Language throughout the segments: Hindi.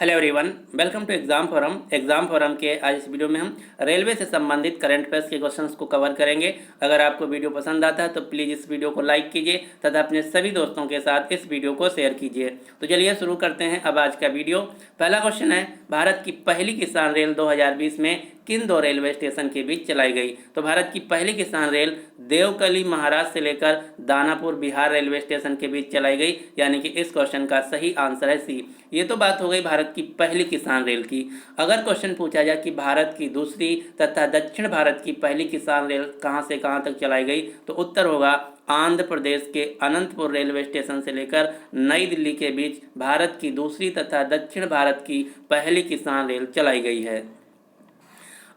Hello everyone, welcome to exam forum के आज इस वीडियो में हम रेलवे से संबंधित करंट अफेयर्स के क्वेश्चंस को कवर करेंगे। अगर आपको वीडियो पसंद आता है तो प्लीज़ इस वीडियो को लाइक कीजिए तथा अपने सभी दोस्तों के साथ इस वीडियो को शेयर कीजिए। तो चलिए शुरू करते हैं अब आज का वीडियो। पहला क्वेश्चन है, भारत की पहली किसान रेल 2020 में किन दो रेलवे स्टेशन के बीच चलाई गई? तो भारत की पहली किसान रेल देवकली महाराष्ट्र से लेकर दानापुर बिहार रेलवे स्टेशन के बीच चलाई गई, यानी कि इस क्वेश्चन का सही आंसर है सी। ये तो बात हो गई भारत की पहली किसान रेल की। अगर क्वेश्चन पूछा जाए कि भारत की दूसरी तथा दक्षिण भारत की पहली किसान रेल कहां से कहां तक चलाई गई, तो उत्तर होगा आंध्र प्रदेश के अनंतपुर रेलवे स्टेशन से लेकर नई दिल्ली के बीच भारत की दूसरी तथा दक्षिण भारत की पहली किसान रेल चलाई गई है।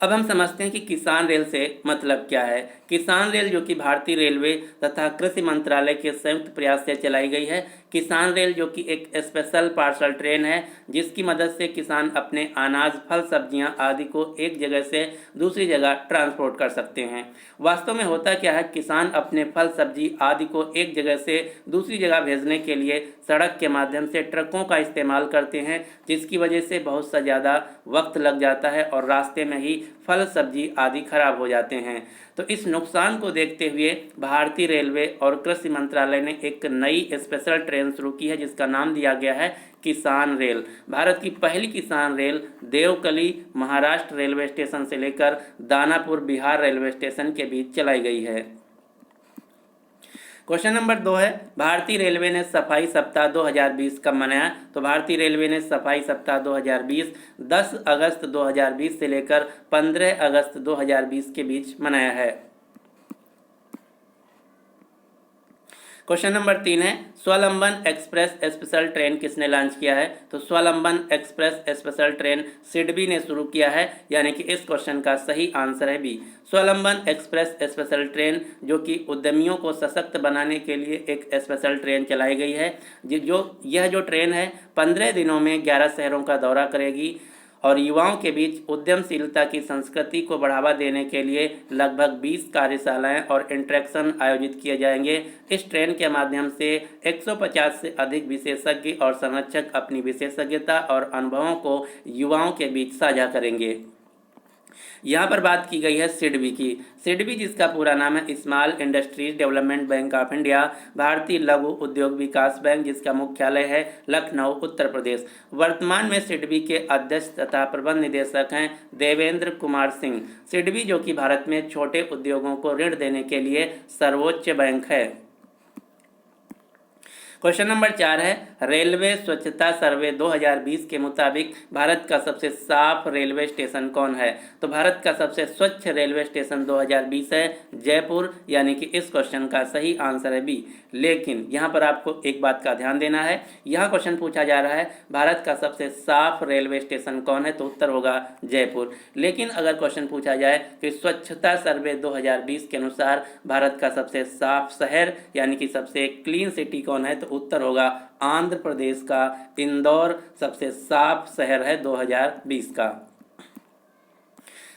अब हम समझते हैं कि किसान रेल से मतलब क्या है। किसान रेल जो कि भारतीय रेलवे तथा कृषि मंत्रालय के संयुक्त प्रयास से चलाई गई है। किसान रेल जो कि एक स्पेशल पार्सल ट्रेन है जिसकी मदद से किसान अपने अनाज, फल, सब्जियां आदि को एक जगह से दूसरी जगह ट्रांसपोर्ट कर सकते हैं। वास्तव में होता क्या है, किसान अपने फल, सब्जी आदि को एक जगह से दूसरी जगह भेजने के लिए सड़क के माध्यम से ट्रकों का इस्तेमाल करते हैं, जिसकी वजह से बहुत सा ज़्यादा वक्त लग जाता है और रास्ते में ही फल, सब्जी आदि खराब हो जाते हैं। तो इस नुकसान को देखते हुए भारतीय रेलवे और कृषि मंत्रालय ने एक नई स्पेशल ट्रेन शुरू की है जिसका नाम दिया गया है किसान रेल। भारत की पहली किसान रेल देवकली महाराष्ट्र रेलवे स्टेशन से लेकर दानापुर बिहार रेलवे स्टेशन के बीच चलाई गई है। क्वेश्चन नंबर 2 है, भारतीय रेलवे ने सफाई सप्ताह 2020 कब मनाया? तो भारतीय रेलवे ने सफाई सप्ताह 2020 10 अगस्त 2020 से लेकर 15 अगस्त 2020 के बीच मनाया है। क्वेश्चन नंबर 3 है, स्वावलंबन एक्सप्रेस स्पेशल ट्रेन किसने लॉन्च किया है? तो स्वावलंबन एक्सप्रेस स्पेशल ट्रेन सिडबी ने शुरू किया है, यानी कि इस क्वेश्चन का सही आंसर है बी। स्वावलंबन एक्सप्रेस स्पेशल ट्रेन जो कि उद्यमियों को सशक्त बनाने के लिए एक स्पेशल ट्रेन चलाई गई है। यह जो ट्रेन है 15 दिनों में 11 शहरों का दौरा करेगी और युवाओं के बीच उद्यमशीलता की संस्कृति को बढ़ावा देने के लिए लगभग 20 कार्यशालाएं और इंटरेक्शन आयोजित किए जाएंगे। इस ट्रेन के माध्यम से 150 से अधिक विशेषज्ञ और संरक्षक अपनी विशेषज्ञता और अनुभवों को युवाओं के बीच साझा करेंगे। यहाँ पर बात की गई है सिडबी की। सिडबी जिसका पूरा नाम है small industries development bank of India, भारतीय लघु उद्योग विकास बैंक, जिसका मुख्यालय है लखनऊ, उत्तर प्रदेश। वर्तमान में सिडबी के अध्यक्ष तथा प्रबंध निदेशक हैं देवेंद्र कुमार सिंह। सिडबी जो कि भारत में छोटे उद्योगों को ऋण देने के लिए सर्वोच्च बैंक है। क्वेश्चन नंबर 4 है, रेलवे स्वच्छता सर्वे 2020 के मुताबिक भारत का सबसे साफ रेलवे स्टेशन कौन है? तो भारत का सबसे स्वच्छ रेलवे स्टेशन 2020 है जयपुर, यानी कि इस क्वेश्चन का सही आंसर है बी। लेकिन यहाँ पर आपको एक बात का ध्यान देना है, यहाँ क्वेश्चन पूछा जा रहा है भारत का सबसे साफ रेलवे स्टेशन कौन है, तो उत्तर होगा जयपुर। लेकिन अगर क्वेश्चन पूछा जाए कि स्वच्छता सर्वे 2020 के अनुसार भारत का सबसे साफ शहर यानी कि सबसे क्लीन सिटी कौन है, तो उत्तर होगा आंध्र प्रदेश का इंदौर सबसे साफ शहर है 2020 का।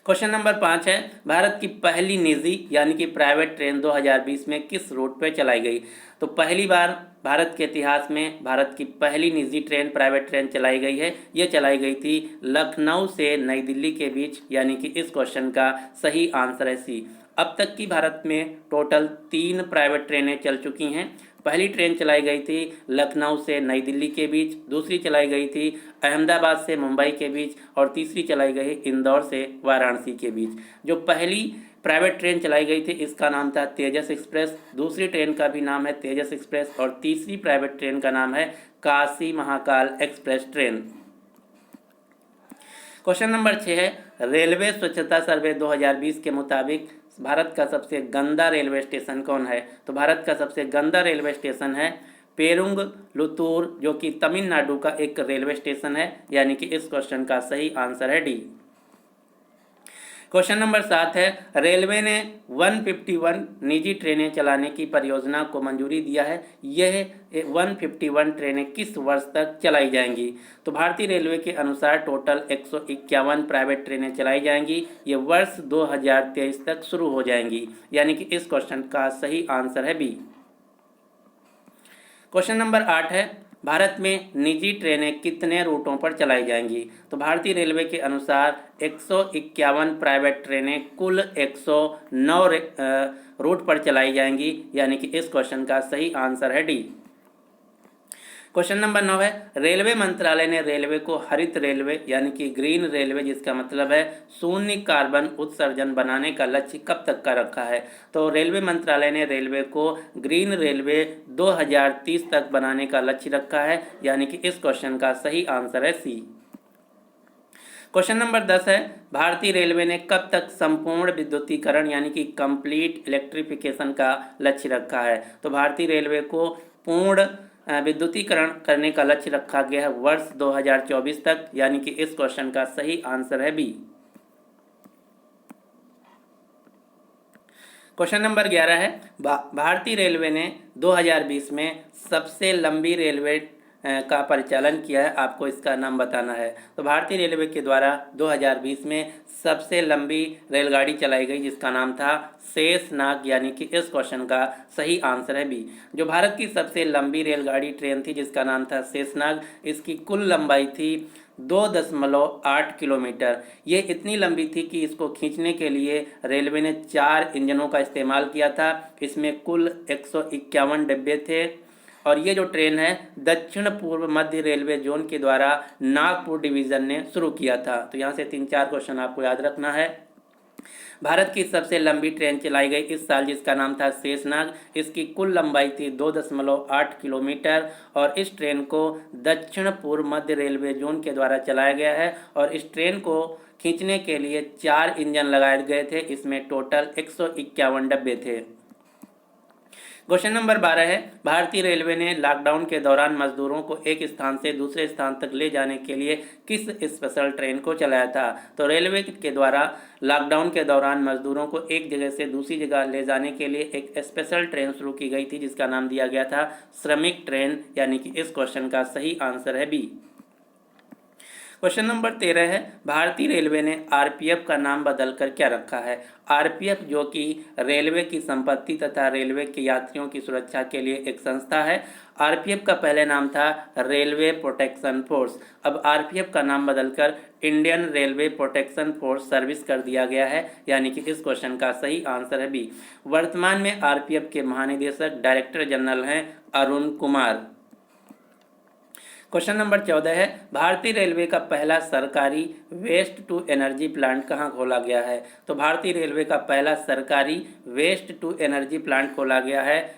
क्वेश्चन नंबर 5 है, भारत की पहली निजी यानी कि प्राइवेट ट्रेन 2020 में किस रूट पर चलाई गई? तो पहली बार भारत के इतिहास में भारत की पहली निजी ट्रेन, प्राइवेट ट्रेन चलाई गई है। ये चलाई गई थी लखनऊ से नई दिल्ली के बीच, यानी कि इस क्वेश्चन का सही आंसर है सी। अब तक की भारत में टोटल 3 प्राइवेट ट्रेनें चल चुकी हैं। पहली ट्रेन चलाई गई थी लखनऊ से नई दिल्ली के बीच, दूसरी चलाई गई थी अहमदाबाद से मुंबई के बीच और तीसरी चलाई गई इंदौर से वाराणसी के बीच। जो पहली प्राइवेट ट्रेन चलाई गई थी इसका नाम था तेजस एक्सप्रेस, दूसरी ट्रेन का भी नाम है तेजस एक्सप्रेस और तीसरी प्राइवेट ट्रेन का नाम है Kashi Mahakal express train. Question number 6 है, रेलवे स्वच्छता सर्वे 2020 के मुताबिक भारत का सबसे गंदा रेलवे स्टेशन कौन है? तो भारत का सबसे गंदा रेलवे स्टेशन है पेरुंगलुतूर, जो कि तमिलनाडु का एक रेलवे स्टेशन है, यानी कि इस क्वेश्चन का सही आंसर है डी। क्वेश्चन नंबर 7 है, रेलवे ने 151 निजी ट्रेनें चलाने की परियोजना को मंजूरी दिया है। यह 151 ट्रेनें किस वर्ष तक चलाई जाएंगी? तो भारतीय रेलवे के अनुसार टोटल 151 प्राइवेट ट्रेनें चलाई जाएंगी। ये वर्ष 2023 तक शुरू हो जाएंगी, यानी कि इस क्वेश्चन का सही आंसर है बी। क्वेश्चन नंबर 8 है, भारत में निजी ट्रेनें कितने रूटों पर चलाई जाएंगी? तो भारतीय रेलवे के अनुसार 151 प्राइवेट ट्रेनें कुल 109 रूट पर चलाई जाएंगी, यानी कि इस क्वेश्चन का सही आंसर है डी। क्वेश्चन नंबर 9 है, रेलवे मंत्रालय ने रेलवे को हरित रेलवे यानी कि ग्रीन रेलवे, जिसका मतलब है शून्य कार्बन उत्सर्जन बनाने का लक्ष्य कब तक का रखा है? तो रेलवे मंत्रालय ने रेलवे को ग्रीन रेलवे 2030 तक बनाने का लक्ष्य रखा है, यानी कि इस क्वेश्चन का सही आंसर है सी। क्वेश्चन नंबर 10 है, भारतीय रेलवे ने कब तक संपूर्ण विद्युतीकरण यानी कि कंप्लीट इलेक्ट्रिफिकेशन का लक्ष्य रखा है? तो भारतीय रेलवे को पूर्ण विद्युतीकरण करने का लक्ष्य रखा गया है वर्ष 2024 तक, यानी कि इस क्वेश्चन का सही आंसर है बी। क्वेश्चन नंबर 11 है, भारतीय रेलवे ने 2020 में सबसे लंबी रेलवे का परिचालन किया है, आपको इसका नाम बताना है। तो भारतीय रेलवे के द्वारा 2020 में सबसे लंबी रेलगाड़ी चलाई गई जिसका नाम था शेषनाग, यानी कि इस क्वेश्चन का सही आंसर है बी। जो भारत की सबसे लंबी रेलगाड़ी ट्रेन थी जिसका नाम था शेषनाग, इसकी कुल लंबाई थी 2.8 किलोमीटर। ये इतनी लंबी थी कि इसको खींचने के लिए रेलवे ने 4 इंजनों का इस्तेमाल किया था। इसमें कुल 151 डिब्बे थे और ये जो ट्रेन है दक्षिण पूर्व मध्य रेलवे जोन के द्वारा नागपुर डिवीज़न ने शुरू किया था। तो यहाँ से 3-4 क्वेश्चन आपको याद रखना है। भारत की सबसे लंबी ट्रेन चलाई गई इस साल जिसका नाम था शेषनाग। इसकी कुल लंबाई थी 2.8 किलोमीटर और इस ट्रेन को दक्षिण पूर्व मध्य रेलवे जोन के द्वारा चलाया गया है और इस ट्रेन को खींचने के लिए 4 इंजन लगाए गए थे। इसमें टोटल 151 डब्बे थे। क्वेश्चन नंबर 12 है, भारतीय रेलवे ने लॉकडाउन के दौरान मजदूरों को एक स्थान से दूसरे स्थान तक ले जाने के लिए किस स्पेशल ट्रेन को चलाया था? तो रेलवे के द्वारा लॉकडाउन के दौरान मजदूरों को एक जगह से दूसरी जगह ले जाने के लिए एक स्पेशल ट्रेन शुरू की गई थी जिसका नाम दिया गया था श्रमिक ट्रेन, यानी कि इस क्वेश्चन का सही आंसर है बी। क्वेश्चन नंबर 13 है, भारतीय रेलवे ने आरपीएफ का नाम बदलकर क्या रखा है? आरपीएफ जो कि रेलवे की संपत्ति तथा रेलवे के यात्रियों की सुरक्षा के लिए एक संस्था है। आरपीएफ का पहले नाम था रेलवे प्रोटेक्शन फोर्स। अब आरपीएफ का नाम बदलकर Indian railway protection force service कर दिया गया है, यानी कि इस क्वेश्चन का सही आंसर है बी। वर्तमान में आरपीएफ के महानिदेशक डायरेक्टर जनरल हैं अरुण कुमार। क्वेश्चन नंबर 14 है, भारतीय रेलवे का पहला सरकारी वेस्ट टू एनर्जी प्लांट कहाँ खोला गया है? तो भारतीय रेलवे का पहला सरकारी वेस्ट टू एनर्जी प्लांट खोला गया है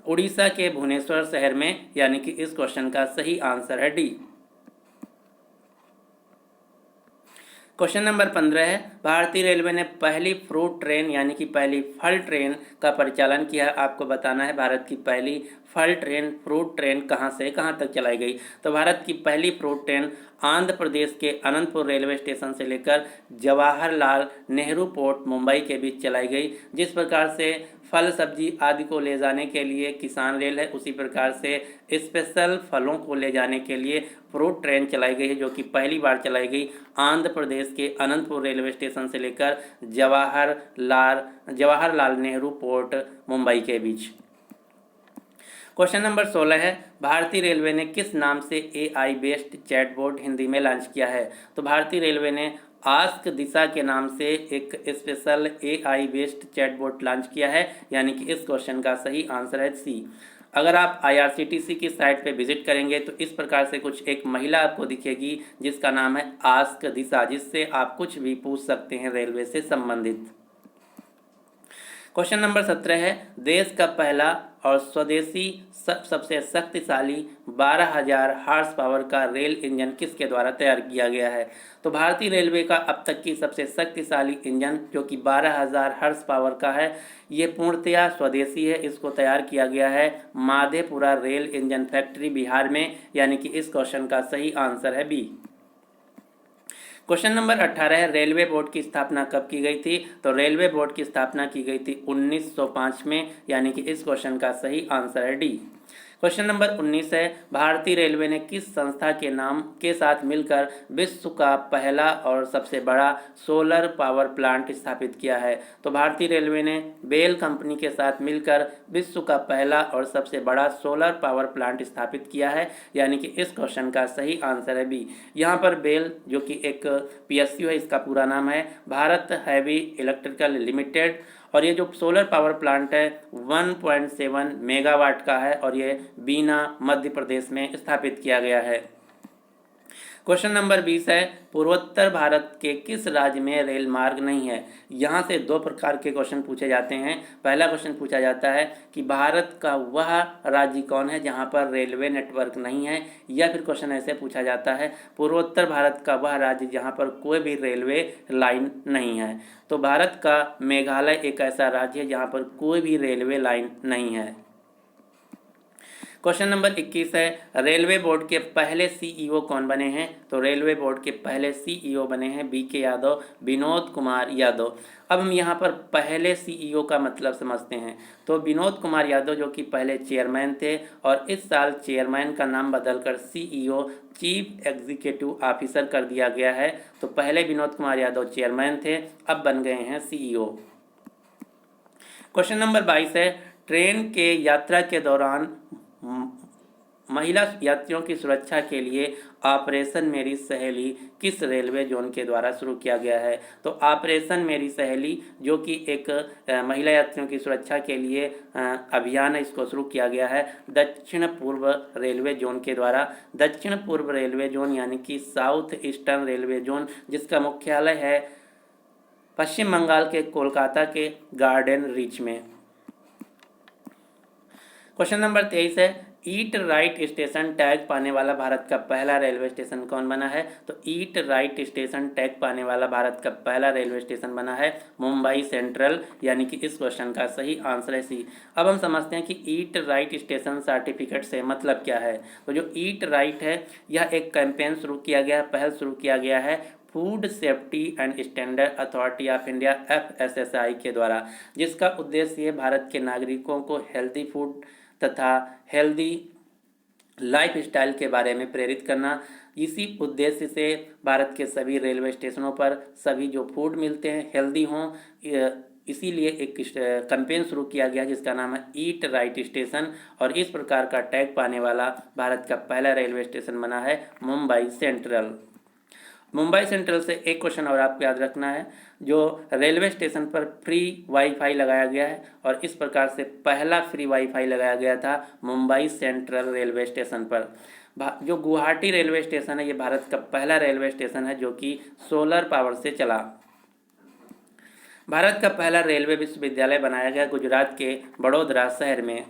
उड़ीसा के भुवनेश्वर शहर में, यानी कि इस क्वेश्चन का सही आंसर है डी। क्वेश्चन नंबर 15 है, भारतीय रेलवे ने पहली फ्रूट ट्रेन यानी कि पहली फल ट्रेन का परिचालन किया। आपको बताना है भारत की पहली फल ट्रेन फ्रूट ट्रेन कहाँ से कहाँ तक चलाई गई। तो भारत की पहली फ्रूट ट्रेन आंध्र प्रदेश के अनंतपुर रेलवे स्टेशन से लेकर जवाहरलाल नेहरू पोर्ट मुंबई के बीच चलाई गई। जिस प्रकार से फल सब्जी आदि को ले जाने के लिए किसान रेल है, उसी प्रकार से स्पेशल फलों को ले जाने के लिए फ्रूट ट्रेन चलाई गई है, जो कि पहली बार चलाई गई आंध्र प्रदेश के अनंतपुर रेलवे स्टेशन से लेकर जवाहरलाल नेहरू पोर्ट मुंबई के बीच। क्वेश्चन नंबर 16 है, भारतीय रेलवे ने किस नाम से एआई बेस्ड चैटबॉट हिंदी में लॉन्च किया है? तो भारतीय रेलवे ने आस्क दिशा के नाम से एक special AI based chatbot launch किया है, यानी कि इस क्वेश्चन का सही आंसर है सी। अगर आप आईआरसीटीसी की साइट पे विजिट करेंगे तो इस प्रकार से कुछ एक महिला आपको दिखेगी जिसका नाम है आस्क दिशा, जिससे आप कुछ भी पूछ सकते हैं रेलवे से संबंधित। क्वेश्चन नंबर 17 है, देश का पहला और स्वदेशी सबसे शक्तिशाली 12,000 हार्स पावर का रेल इंजन किसके द्वारा तैयार किया गया है? तो भारतीय रेलवे का अब तक की सबसे शक्तिशाली इंजन जो कि 12,000 हार्स पावर का है, ये पूर्णतया स्वदेशी है। इसको तैयार किया गया है Madhepura rail engine factory Bihar में, यानी कि इस क्वेश्चन का सही आंसर है बी। क्वेश्चन नंबर 18 है, रेलवे बोर्ड की स्थापना कब की गई थी? तो रेलवे बोर्ड की स्थापना की गई थी 1905 में, यानी कि इस क्वेश्चन का सही आंसर है डी। क्वेश्चन नंबर 19 है, भारतीय रेलवे ने किस संस्था के नाम के साथ मिलकर विश्व का पहला और सबसे बड़ा सोलर पावर प्लांट स्थापित किया है? तो भारतीय रेलवे ने बेल कंपनी के साथ मिलकर विश्व का पहला और सबसे बड़ा सोलर पावर प्लांट स्थापित किया है, यानी कि इस क्वेश्चन का सही आंसर है बी। यहाँ पर बेल जो कि एक PSU है, इसका पूरा नाम है भारत हैवी इलेक्ट्रिकल लिमिटेड, और ये जो सोलर पावर प्लांट है 1.7 मेगावाट का है और ये बीना मध्य प्रदेश में स्थापित किया गया है। क्वेश्चन नंबर 20 है, पूर्वोत्तर भारत के किस राज्य में रेल मार्ग नहीं है? यहाँ से दो प्रकार के क्वेश्चन पूछे जाते हैं। पहला क्वेश्चन पूछा जाता है कि भारत का वह राज्य कौन है जहाँ पर रेलवे नेटवर्क नहीं है, या फिर क्वेश्चन ऐसे पूछा जाता है पूर्वोत्तर भारत का वह राज्य जहाँ पर कोई भी रेलवे लाइन नहीं है। तो भारत का मेघालय एक ऐसा राज्य है जहाँ पर कोई भी रेलवे लाइन नहीं है। क्वेश्चन नंबर 21 है, रेलवे बोर्ड के पहले CEO कौन बने हैं? तो रेलवे बोर्ड के पहले CEO बने हैं BK यादव, विनोद कुमार यादव। अब हम यहाँ पर पहले CEO का मतलब समझते हैं। तो विनोद कुमार यादव जो कि पहले चेयरमैन थे और इस साल चेयरमैन का नाम बदलकर CEO चीफ एग्जीक्यूटिव ऑफिसर कर दिया गया है। तो पहले विनोद कुमार यादव चेयरमैन थे, अब बन गए हैं CEO। क्वेश्चन नंबर 22 है, ट्रेन के यात्रा के दौरान महिला यात्रियों की सुरक्षा के लिए ऑपरेशन मेरी सहेली किस रेलवे जोन के द्वारा शुरू किया गया है? तो ऑपरेशन मेरी सहेली जो कि एक महिला यात्रियों की सुरक्षा के लिए अभियान है, इसको शुरू किया गया है दक्षिण पूर्व रेलवे जोन के द्वारा। दक्षिण पूर्व रेलवे जोन यानी कि साउथ ईस्टर्न रेलवे जोन, जिसका मुख्यालय है पश्चिम बंगाल के कोलकाता के गार्डन रीच में। क्वेश्चन नंबर 23 है, ईट राइट स्टेशन टैग पाने वाला भारत का पहला रेलवे स्टेशन कौन बना है? तो ईट राइट स्टेशन टैग पाने वाला भारत का पहला रेलवे स्टेशन बना है मुंबई सेंट्रल, यानी कि इस क्वेश्चन का सही आंसर है सी। अब हम समझते हैं कि ईट राइट स्टेशन सर्टिफिकेट से मतलब क्या है। तो जो ईट राइट है, यह एक कैंपेन शुरू किया गया है, पहल शुरू किया गया है food safety and standard authority of India FSSAI के द्वारा, जिसका उद्देश्य भारत के नागरिकों को हेल्दी फूड तथा हेल्दी लाइफस्टाइल के बारे में प्रेरित करना। इसी उद्देश्य से भारत के सभी रेलवे स्टेशनों पर सभी जो फूड मिलते हैं हेल्दी हों, इसीलिए एक कैंपेन शुरू किया गया जिसका नाम है ईट राइट स्टेशन, और इस प्रकार का टैग पाने वाला भारत का पहला रेलवे स्टेशन बना है मुंबई सेंट्रल। मुंबई सेंट्रल से एक क्वेश्चन और आपको याद रखना है, जो रेलवे स्टेशन पर फ्री वाईफाई लगाया गया है, और इस प्रकार से पहला फ्री वाईफाई लगाया गया था मुंबई सेंट्रल रेलवे स्टेशन पर। जो गुवाहाटी रेलवे स्टेशन है, ये भारत का पहला रेलवे स्टेशन है जो कि सोलर पावर से चला। भारत का पहला रेलवे विश्वविद्यालय बनाया गया गुजरात के बड़ोदरा शहर में।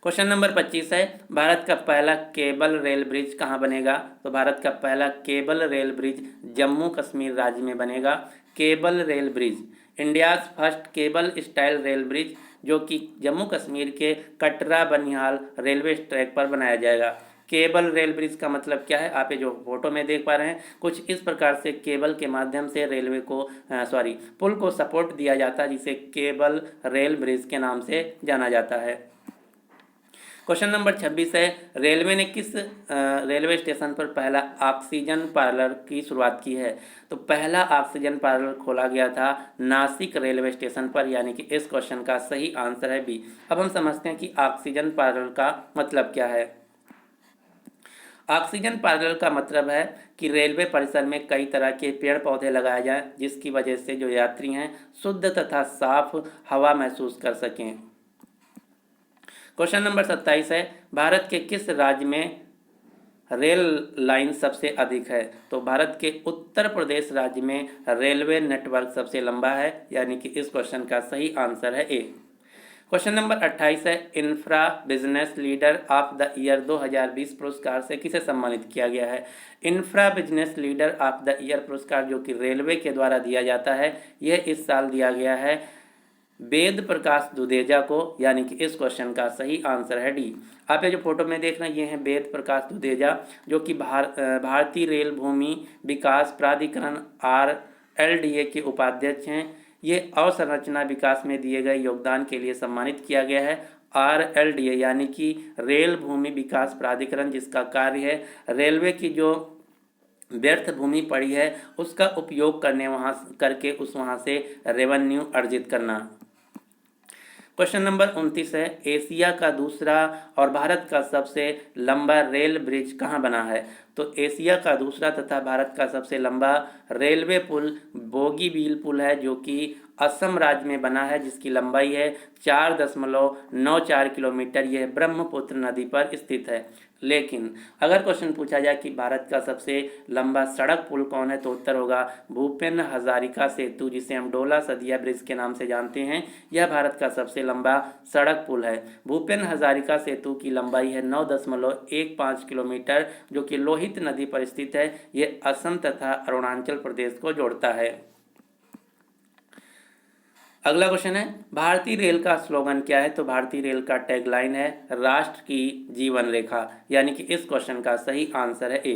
क्वेश्चन नंबर 25 है, भारत का पहला केबल रेल ब्रिज कहाँ बनेगा? तो भारत का पहला cable rail bridge Jammu Kashmir राज्य में बनेगा। Cable rail bridge, India's first cable style rail bridge, जो कि जम्मू कश्मीर के कटरा बनिहाल रेलवे ट्रैक पर बनाया जाएगा। केबल रेल ब्रिज का मतलब क्या है, आप ये जो फोटो में देख पा रहे हैं, कुछ इस प्रकार से केबल के माध्यम से रेलवे को पुल को सपोर्ट दिया जाता है, जिसे केबल रेल ब्रिज के नाम से जाना जाता है। क्वेश्चन नंबर 26 है, रेलवे ने किस रेलवे स्टेशन पर पहला ऑक्सीजन पार्लर की शुरुआत की है? तो पहला ऑक्सीजन पार्लर खोला गया था नासिक रेलवे स्टेशन पर, यानी कि इस क्वेश्चन का सही आंसर है बी। अब हम समझते हैं कि ऑक्सीजन पार्लर का मतलब क्या है। ऑक्सीजन पार्लर का मतलब है कि रेलवे परिसर में कई तरह के पेड़ पौधे लगाए जाएं, जिसकी वजह से जो यात्री हैं शुद्ध तथा साफ हवा महसूस कर सकें। क्वेश्चन नंबर 27 है, भारत के किस राज्य में रेल लाइन सबसे अधिक है? तो भारत के उत्तर प्रदेश राज्य में रेलवे नेटवर्क सबसे लंबा है, यानी कि इस क्वेश्चन का सही आंसर है ए। क्वेश्चन नंबर 28 है, infra business leader of the year 2020 पुरस्कार से किसे सम्मानित किया गया है? Infra business leader of the year पुरस्कार जो कि रेलवे के द्वारा दिया जाता है, यह इस साल दिया गया है वेद प्रकाश दुदेजा को, यानी कि इस क्वेश्चन का सही आंसर है डी। आप ये जो फोटो में देख रहे हैं, ये हैं वेद प्रकाश दुदेजा, जो कि भारतीय रेल भूमि विकास प्राधिकरण RLDA के उपाध्यक्ष हैं। ये अवसंरचना विकास में दिए गए योगदान के लिए सम्मानित किया गया है RLDA यानी कि रेल भूमि विकास प्राधिकरण, जिसका कार्य है रेलवे की जो व्यर्थ भूमि पड़ी है उसका उपयोग करके वहाँ से रेवेन्यू अर्जित करना। क्वेश्चन नंबर 29 है, एशिया का दूसरा और भारत का सबसे लंबा रेल ब्रिज कहाँ बना है? तो एशिया का दूसरा तथा भारत का सबसे लंबा रेलवे पुल बोगीबील पुल है, जो कि असम राज्य में बना है, जिसकी लंबाई है 4.94 किलोमीटर। यह ब्रह्मपुत्र नदी पर स्थित है। लेकिन अगर क्वेश्चन पूछा जाए कि भारत का सबसे लंबा सड़क पुल कौन है, तो उत्तर होगा भूपेन हजारिका सेतु, जिसे हम डोला सदिया ब्रिज के नाम से जानते हैं। यह भारत का सबसे लंबा सड़क पुल है। भूपेन हजारिका सेतु की लंबाई है 9.15 किलोमीटर, जो कि लोहित नदी पर स्थित है। ये असम तथा अरुणाचल प्रदेश को जोड़ता है। अगला क्वेश्चन है, भारतीय रेल का स्लोगन क्या है? तो भारतीय रेल का टैगलाइन है राष्ट्र की जीवन रेखा, यानी कि इस क्वेश्चन का सही आंसर है ए।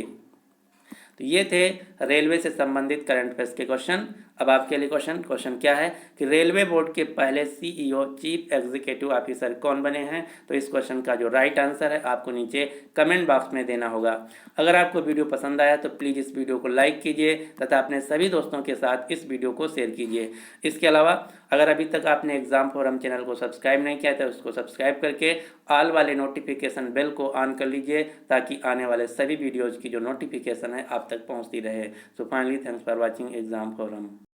तो ये थे रेलवे से संबंधित करंट अफेयर्स के क्वेश्चन। अब आपके लिए क्वेश्चन क्या है कि रेलवे बोर्ड के पहले CEO चीफ एग्जीक्यूटिव ऑफिसर कौन बने हैं? तो इस क्वेश्चन का जो राइट आंसर है आपको नीचे कमेंट बॉक्स में देना होगा। अगर आपको वीडियो पसंद आया तो प्लीज़ इस वीडियो को लाइक कीजिए तथा अपने सभी दोस्तों के साथ इस वीडियो को शेयर कीजिए। इसके अलावा अगर अभी तक आपने एग्जाम फोरम चैनल को सब्सक्राइब नहीं किया तो उसको सब्सक्राइब करके ऑल वाले नोटिफिकेशन बेल को ऑन कर लीजिए, ताकि आने वाले सभी वीडियोज़ की जो नोटिफिकेशन है आप तक पहुंचती रहे। So finally thanks for watching exam forum.